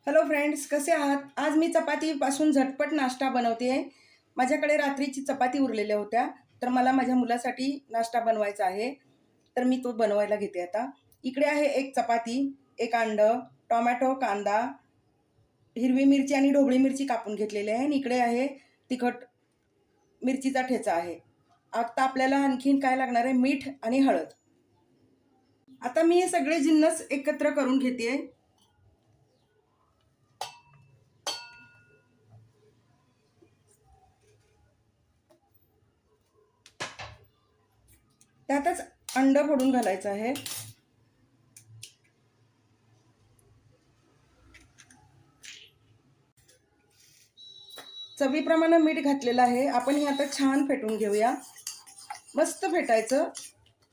Hello friends, कसे आहात? आज मी चपातीपासून झटपट नाश्ता बनवते आहे. माझ्याकडे रात्रीची चपाती उरलेल्या होत्या, तर मला माझ्या मुलासाठी नाश्ता बनवायचा आहे. तर मी तो बनवायला घेते आता. इकडे आहे एक चपाती, एक अंडं, टोमॅटो, कांदा, हिरवी मिरची आणि ढोबळी मिरची कापून घेतलेली आहे आणि इकडे आहे तिखट मिरचीचा ठेचा आहे. आता आपल्याला आणखीन काय लागणार आहे? मीठ आणि हळद. आता मी हे सगळे जिन्नस एकत्र करून घेते. त्यातच अंडं फोडून घालायचं आहे. चवीप्रमाणे मीठ घातलेलं आहे. आपण हे आता छान फेटून घेऊया. मस्त फेटायचं.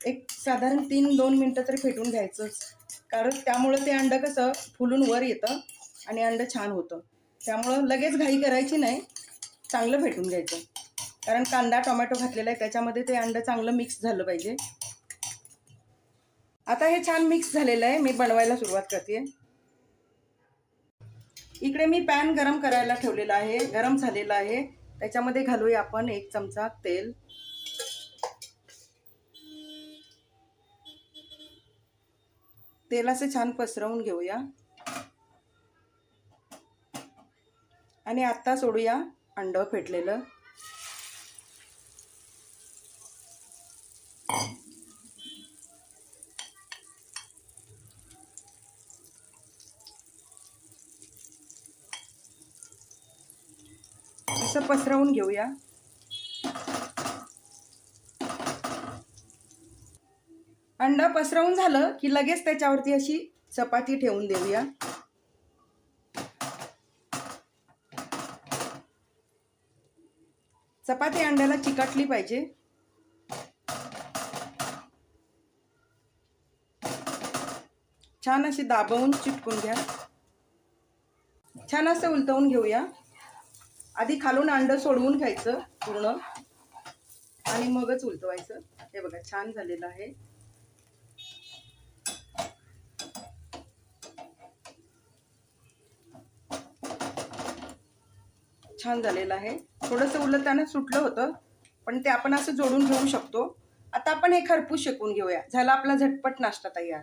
एक साधारण 3-2 मिनटं तरी फेटून घ्यायचं, कारण त्यामुळं ते अंडं कसं फुलून वर येतं आणि अंडं छान होतं. त्यामुळं लगेच घाई करायची नाही, चांगलं फेटून घ्यायचं. कारण कांदा टोमॅटो घातलेला आहे, त्याच्यामध्ये ते अंडं चांगलं मिक्स झालं पाहिजे. आता हे छान मिक्स झालेलं आहे. मी बनवायला सुरुवात करते. इकडे मी पॅन गरम करायला ठेवलेला आहे. गरम झालेला आहे. त्याच्यामध्ये घालूया आपण 1 चमचा तेल. तेलाचे छान पसरवून घेऊया आणि आता सोडूया अंडं फेटलेलं. असं पसरवून घेऊया. अंडं पसरवून झालं की लगेच त्याच्यावरती अशी चपाती ठेवून देऊया. चपाती अंड्याला चिकटली पाहिजे. छान अशी दाबवून चिटकून घ्या. छान असं उलटवून घेऊया. आधी खालून अंडं सोडवून घ्यायचं पूर्ण आणि मगच उलटवायचं. हे बघा, छान झालेलं आहे. छान झालेलं आहे. थोडंसं उलटताना सुटलं होतं, पण ते आपण असं जोडून घेऊ शकतो. आता आपण हे खरपूस शेकून घेऊया. झाला आपला झटपट नाश्ता तयार.